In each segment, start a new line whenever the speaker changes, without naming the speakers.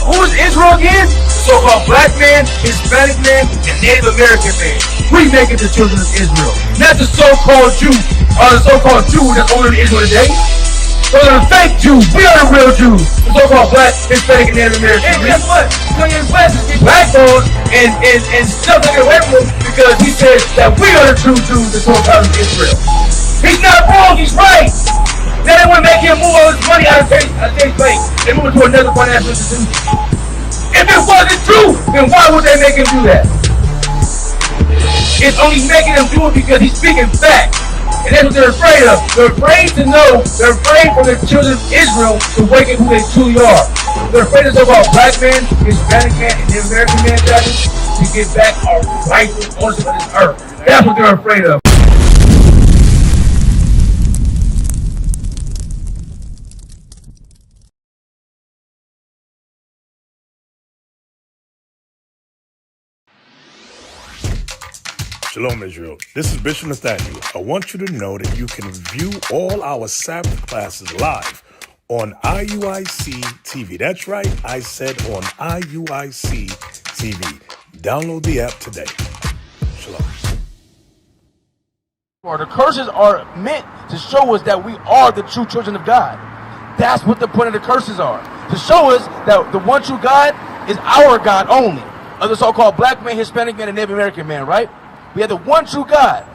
Who is Israel again? So-called black man, Hispanic man, and Native American man. We make it the children of Israel. Not the so-called Jew, or the so-called Jew that's older than Israel today. Those are the fake Jews. We are the real Jews. The so-called black, Hispanic, and Native American. And guess what? Kanye West is getting blackballed and stuff taken away from him because he says that we are the true Jews that so-called Israel. He's not wrong, he's right. Now they want to make him move all his money out of Chase Bank and move it to another financial institution. If it wasn't true, then why would they make him do that? It's only making him do it because he's speaking facts. And that's what they're afraid of. They're afraid to know, they're afraid for the children of Israel to wake up who they truly are. They're afraid of so-called black man, Hispanic man, and Native American man to get back our rightful ownership of this earth. That's what they're afraid of.
Shalom, Israel. This is Bishop Nathaniel. I want you to know that you can view all our Sabbath classes live on IUIC TV. That's right, I said on IUIC TV. Download the app today. Shalom.
The curses are meant to show us that we are the true children of God. That's what the point of the curses are. To show us that the one true God is our God only. Of the so-called black man, Hispanic man, and Native American man, right? We have the one true God.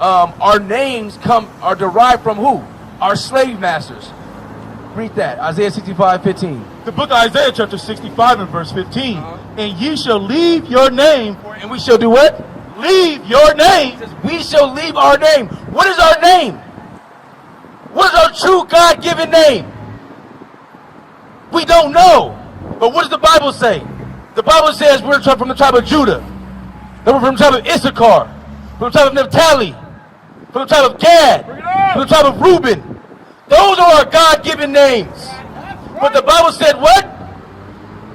Our names are derived from who? Our slave masters. Read that, Isaiah 65:15.
The book of Isaiah chapter 65 and verse 15. And ye shall leave your name.
And we shall do what?
Leave your name.
We shall leave our name. What is our name? What is our true God-given name? We don't know. But what does the Bible say? The Bible says we're from the tribe of Judah. We're from the tribe of Issachar, from the tribe of Naphtali, from the tribe of Gad, from the tribe of Reuben. Those are our God-given names. But the Bible said what?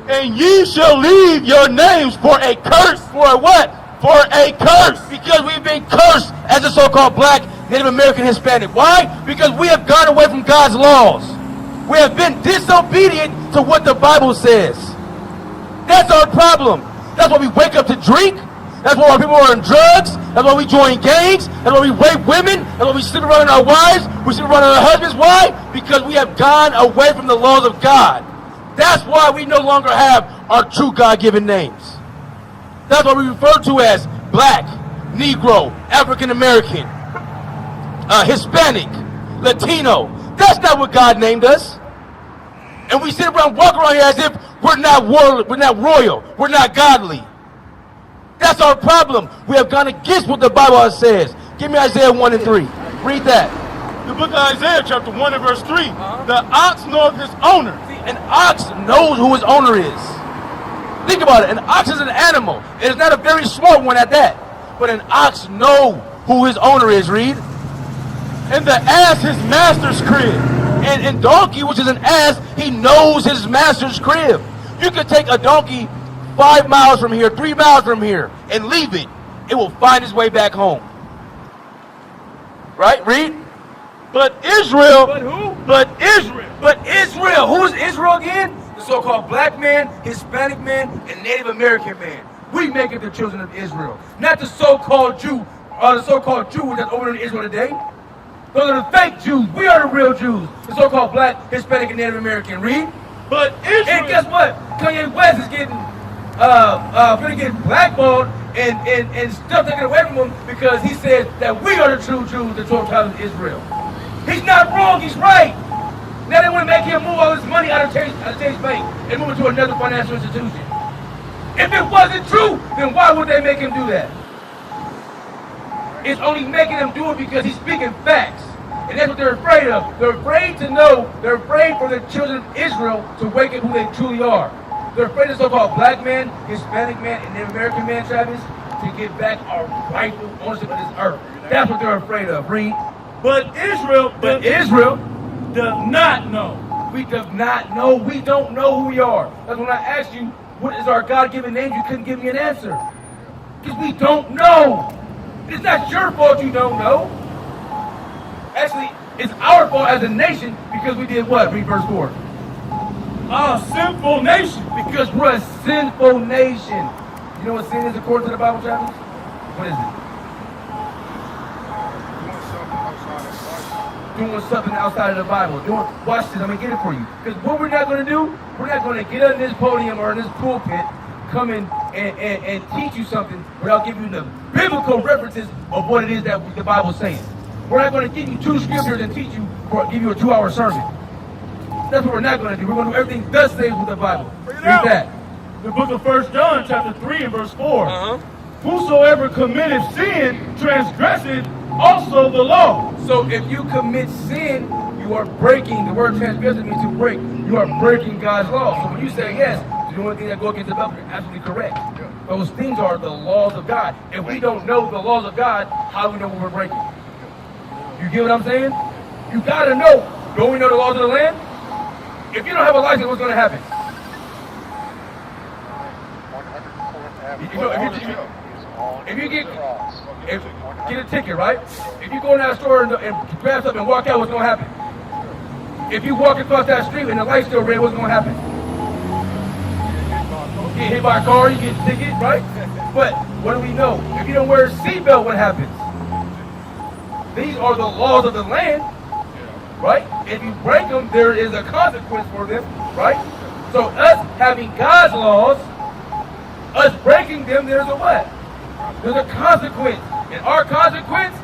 And ye shall leave your names for a curse.
For a what?
For a curse.
Because we've been cursed as a so-called black, Native American, Hispanic. Why? Because we have gone away from God's laws. We have been disobedient to what the Bible says. That's our problem. That's why we wake up to drink. That's why our people are on drugs. That's why we join gangs. That's why we rape women. That's why we sleep around our wives. We sleep around our husbands. Why? Because we have gone away from the laws of God. That's why we no longer have our true God-given names. That's what we refer to as black, Negro, African American, Hispanic, Latino. That's not what God named us. And we sit around, walk around here as if we're not royal, we're not godly. That's our problem. We have gone against what the Bible says. Give me Isaiah 1 and 3. Read that.
The book of Isaiah chapter 1 and verse 3. The ox knoweth his owner.
See, an ox knows who his owner is. Think about it. An ox is an animal. It is not a very smart one at that. But an ox knows who his owner is. Read.
And the ass his master's crib.
And donkey, which is an ass, he knows his master's crib. You could take a donkey 5 miles from here, 3 miles from here, and leave it. It will find its way back home. Right? Read.
But Israel.
But who?
But Israel.
But Israel. Who is Israel again? The so-called black man, Hispanic man, and Native American man. We make it the children of Israel. Not the so-called Jew, or the so-called Jew that's over in Israel today. Those are the fake Jews. We are the real Jews. The so-called black, Hispanic, and Native American. Read.
But Israel.
And guess what? Kanye West is getting gonna get blackballed and stuff taken away from him because he says that we are the true Jews, the 12 tribes of Israel. He's not wrong, he's right. Now they want to make him move all his money out of Chase Bank and move it to another financial institution. If it wasn't true, then why would they make him do that? It's only making him do it because he's speaking facts. And that's what they're afraid of. They're afraid to know, they're afraid for the children of Israel to wake up who they truly are. They're afraid of so-called black man, Hispanic man, and Native American man, Travis, to get back our rightful ownership of this earth. That's what they're afraid of. Read.
But Israel does not know.
We do not know. We don't know who we are. That's when I asked you, what is our God-given name? You couldn't give me an answer. Because we don't know. It's not your fault you don't know. Actually, it's our fault as a nation because we did what? Read verse 4.
a sinful nation.
Because we're a sinful nation. You know what sin is according to the Bible, Travis? What is it? Doing something outside of the Bible. Watch this, I'm going to get it for you. Because what we're not going to do, we're not going to get on this podium or in this pulpit, come in and teach you something without giving you the biblical references of what it is that the Bible's saying. We're not going to give you two scriptures and teach you, or give you a 2-hour sermon. That's what we're not going to do. We're going to do everything thus says with the Bible. Read that.
The book of 1 John chapter 3 and verse 4. Whosoever committeth sin transgresseth also the law.
So if you commit sin, you are breaking, the word transgressing means to break. You are breaking God's law. So when you say yes, the only thing that go against the Bible, you're absolutely correct. Those things are the laws of God. If we don't know the laws of God, how do we know what we're breaking? You get what I'm saying? You gotta know. Don't we know the laws of the land? If you don't have a license, what's gonna happen? If you get a ticket, right? If you go in that store and grab something and walk out, what's gonna happen? If you walk across that street and the light's still red, what's gonna happen? You get hit by a car, you get a ticket, right? But what do we know? If you don't wear a seatbelt, what happens? These are the laws of the land, right? If you break them, there is a consequence for them, right? So us having God's laws, us breaking them, there's a what? There's a consequence. And our consequence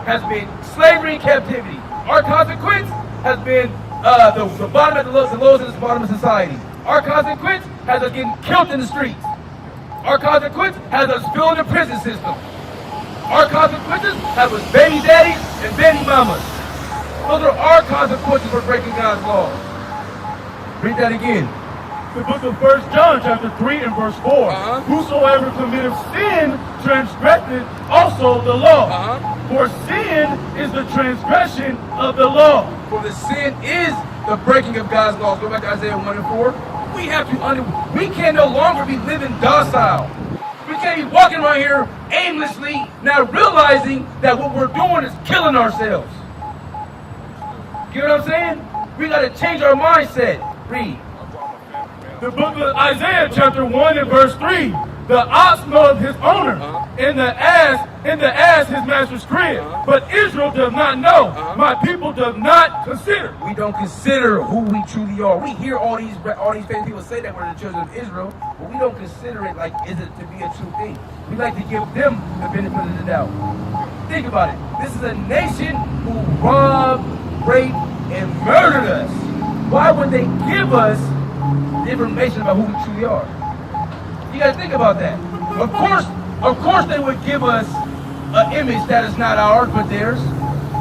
has been slavery and captivity. Our consequence has been the bottom of the lowest at the bottom of society. Our consequence has us getting killed in the streets. Our consequence has us filling the prison system. Our consequences have us baby daddies and baby mamas. Those are our consequences for breaking God's laws. Read that again.
The book of 1 John chapter 3 and verse 4. Whosoever committeth sin transgresseth also the law. For sin is the transgression of the law.
For the sin is the breaking of God's laws. Go back to Isaiah 1 and 4. We have to we can no longer be living docile. We can't be walking around here aimlessly, not realizing that what we're doing is killing ourselves. You know what I'm saying? We got to change our mindset. Read.
The book of Isaiah chapter 1 and verse 3. The ox knoweth his owner, and the ass his master's crib. But Israel does not know. My people does not consider.
We don't consider who we truly are. We hear all these famous people say that we're the children of Israel, but we don't consider it like is it to be a true thing. We like to give them the benefit of the doubt. Think about it. This is a nation who robbed, raped, and murdered us. Why would they give us information about who we truly are? You gotta think about that. Of course they would give us an image that is not ours but theirs.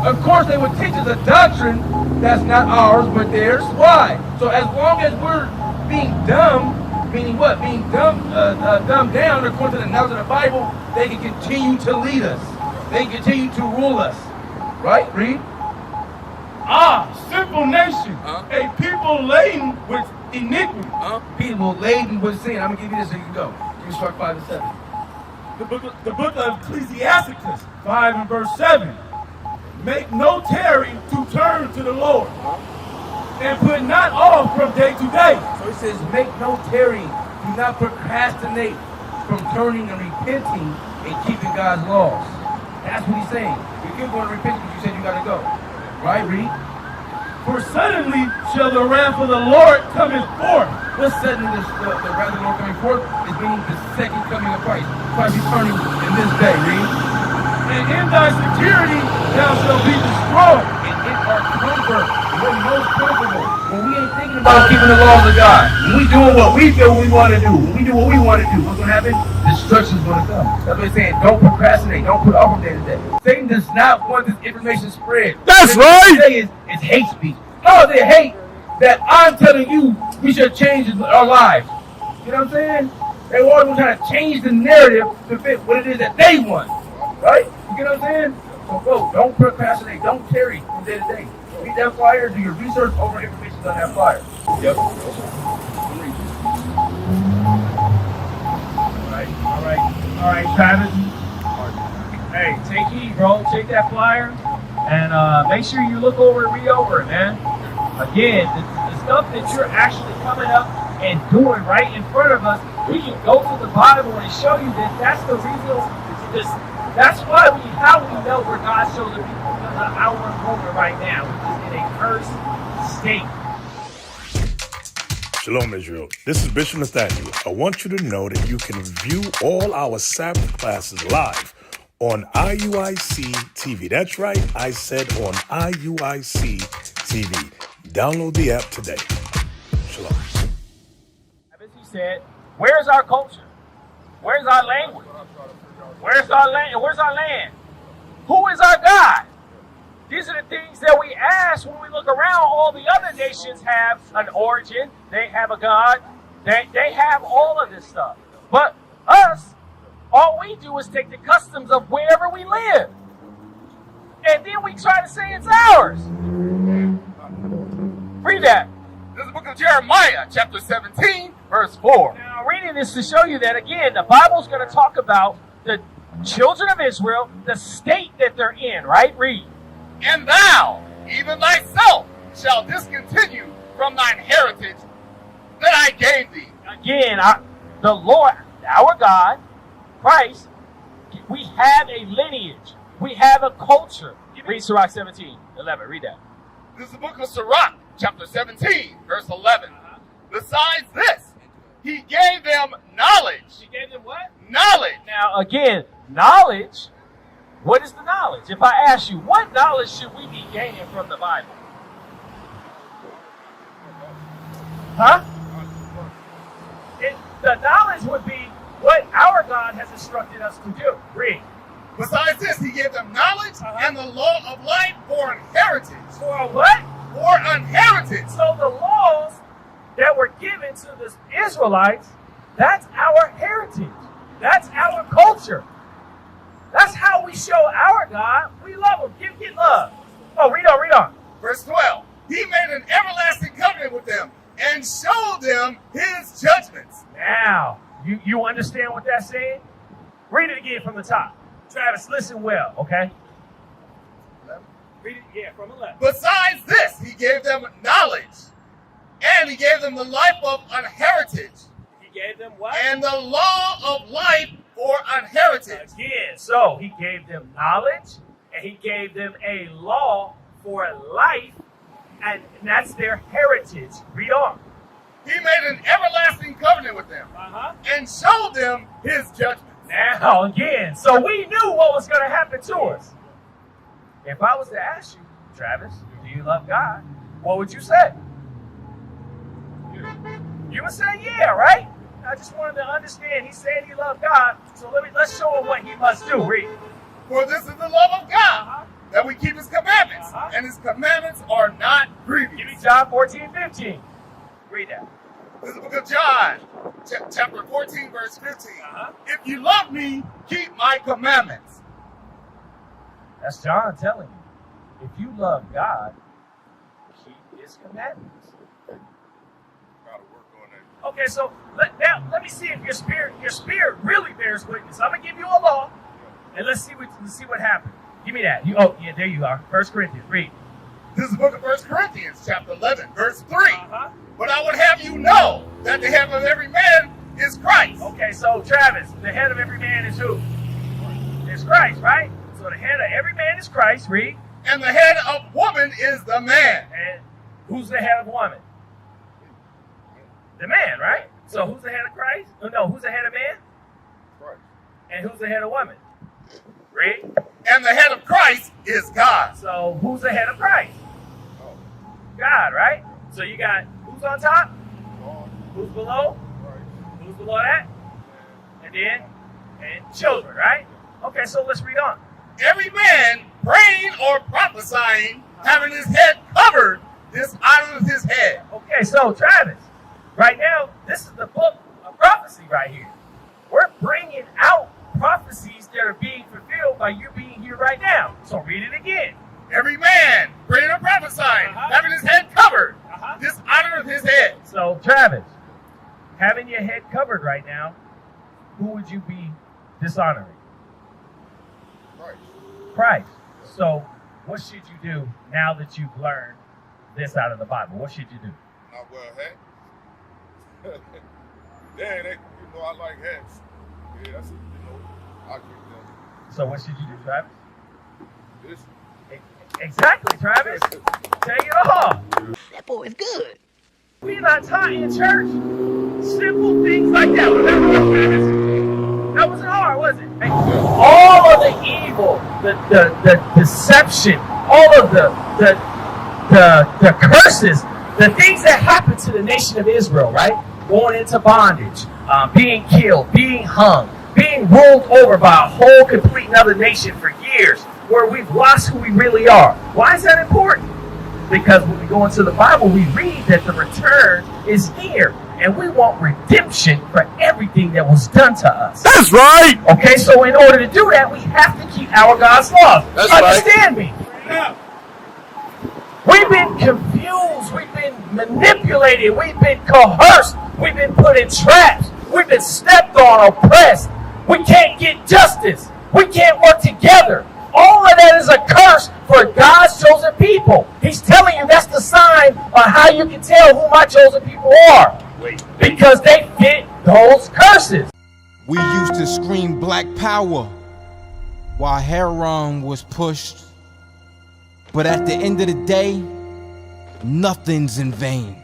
Of course they would teach us a doctrine that's not ours but theirs. Why? So as long as we're being dumb, meaning what? Being dumbed down according to the knowledge of the Bible, they can continue to lead us. They can continue to rule us. Right? Read.
Sinful nation, a people laden with iniquity.
People laden with sin. I'm going to give you this so you can go. Give me Mark 5 and 7.
The book of Ecclesiasticus 5 and verse 7. Make no tarry to turn to the Lord, and put not off from day to day.
So it says, make no tarry. Do not procrastinate from turning and repenting and keeping God's laws. That's what he's saying. You keep going to repent because you said you got to go. Right, read.
For suddenly shall the wrath of the Lord come forth.
What's suddenly the wrath of the Lord coming forth is meaning the second coming of Christ. Christ returning in this day, read.
And in thy security thou shalt be destroyed.
And in our comfort, we're most comfortable. When we ain't thinking about keeping the laws of God, when we doing what we feel we want to do, when we do what we want to do, what's going to happen? Destruction's going to come. That's what he's saying. Don't procrastinate. Don't put off from day to day. Satan does not want this information spread.
That's right.
What they say is it's hate speech. How is it hate that I'm telling you we should change our lives? You know what I'm saying? They always trying to change the narrative to fit what it is that they want. Right? You get what I'm saying? So go. Don't procrastinate. Don't tarry from day to day. Read that flyer. Do your research over information on that flyer. Yep.
All right, Travis. Hey, take heed, bro. Take that flyer and make sure you look over and read over it, man. Again, this stuff that you're actually coming up and doing right in front of us, we can go to the Bible and show you that that's the reason. That's why how we know where God showed the people, because of our moment right now, which is in a cursed state.
Shalom, Israel. This is Bishop Nathaniel. I want you to know that you can view all our Sabbath classes live on IUIC TV. That's right, I said on IUIC TV. Download the app today. Shalom.
As he said, where's our culture? Where's our language? Where's our land? Where's our land? Who is our God? These are the things that we ask when we look around. All the other nations have an origin. They have a God. They have all of this stuff. But us, all we do is take the customs of wherever we live. And then we try to say it's ours. Read that.
This is the book of Jeremiah, chapter 17, verse 4.
Now, reading this to show you that, again, the Bible's going to talk about the children of Israel, the state that they're in, right? Read.
And thou, even thyself, shall discontinue from thine heritage that I gave thee.
Again, the Lord, our God, Christ, we have a lineage. We have a culture. Read Sirach 17:11. Read that.
This is the book of Sirach, chapter 17, verse 11. Besides this, he gave them knowledge.
He gave them what?
Knowledge.
Now, again, knowledge. What is the knowledge? If I ask you, what knowledge should we be gaining from the Bible? Huh? The knowledge would be what our God has instructed us to do. Read.
Besides this, he gave them knowledge and the law of life for an heritage.
For what?
For an heritage.
So the laws that were given to the Israelites, that's our heritage. That's our culture. That's how we show our God we love him. Get love. Oh, read on.
Verse 12. He made an everlasting covenant with them and showed them his judgments.
Now, you understand what that's saying? Read it again from the top. Travis, listen well, okay?
11.
Read it, yeah, from 11.
Besides this, he gave them knowledge, and he gave them the life of an heritage,
He gave them what?
and the law of life for an heritage.
Again, so he gave them knowledge, and he gave them a law for life, and that's their heritage. Read on.
He made an everlasting covenant with them, and showed them his judgments.
Now, again, so we knew what was going to happen to us. If I was to ask you, Travis, do you love God? What would you say? You would say, yeah, right? I just wanted to understand. He said he loved God, so let's show him what he must do. Read.
For this is the love of God, that we keep his commandments, and his commandments are not grievous.
Give me John 14:15. Read that.
This is the book of John, chapter 14, verse 15. If you love me, keep my commandments.
That's John telling you. If you love God, keep his commandments.
Gotta work on that.
Okay, so let me see if your spirit really bears witness. I'm gonna give you a law, and let's see what happens. Give me that. Yeah, there you are. 1 Corinthians. Read.
This is the book of 1 Corinthians, chapter 11, verse 3. But I would have you know that the head of every man is Christ.
Okay, so Travis, the head of every man is who? It's Christ, right? So the head of every man is Christ. Read.
And the head of woman is the man.
And who's the head of woman? The man, right? So who's the head of Christ? No, who's the head of man?
Christ.
And who's the head of woman? Read.
And the head of Christ is God.
So who's the head of Christ? God, right? So you got who's on top? Who's below? Who's below that? And children, right? Okay, so let's read on.
Every man praying or prophesying, having his head covered, dishonors his head.
Okay, so Travis, right now, this is the book of prophecy right here. We're bringing out prophecies that are being fulfilled by you being here right now. So read it again.
Every man praying or prophesying, having his head covered, dishonors his head.
So Travis, having your head covered right now, who would you be dishonoring? Christ. So what should you do now that you've learned this out of the Bible? What should you do?
I wear a hat. Yeah, they, I like hats. Yeah, that's, I get them.
So what should you do, Travis?
This.
Exactly, Travis. Take it off.
That boy is good.
We're not taught in church simple things like that. That wasn't hard, was it? Hey, all of the evil, the deception, all of the curses, the things that happened to the nation of Israel, right? Going into bondage, being killed, being hung, being ruled over by a whole complete another nation for years, where we've lost who we really are. Why is that important? Because when we go into the Bible, we read that the return is near, and we want redemption for everything that was done to us.
That's right.
Okay, so in order to do that, we have to keep our God's laws.
That's
Understand me. We've been confused. We've been manipulated. We've been coerced. We've been put in traps. We've been stepped on, oppressed. We can't get justice. We can't work together. All of that is a curse for God's chosen people. He's telling you that's the sign on how you can tell who my chosen people are. Because they fit those curses.
We used to scream black power while Heron was pushed. But at the end of the day, nothing's in vain.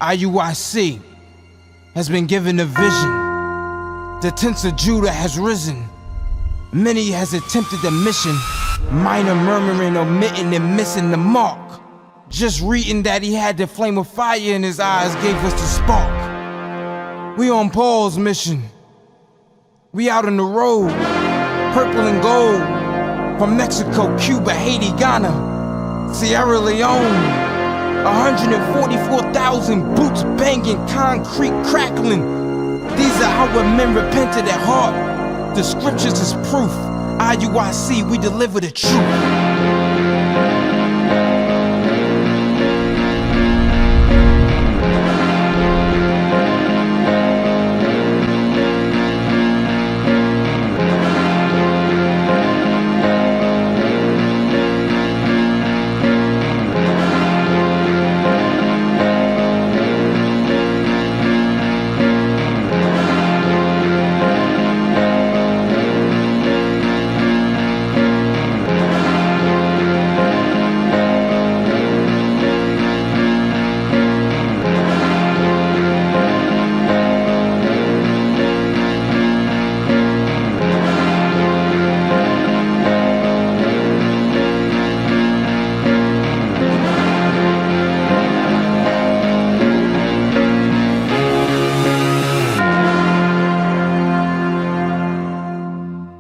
IUIC has been given a vision. The tents of Judah has risen. Many has attempted the mission, minor murmuring, omitting, and missing the mark. Just reading that he had the flame of fire in his eyes gave us the spark. We on Paul's mission. We out on the road, purple and gold, from Mexico, Cuba, Haiti, Ghana, Sierra Leone. 144,000 boots banging, concrete crackling. These are our men repented at heart. The scriptures is proof. IUIC, we deliver the truth.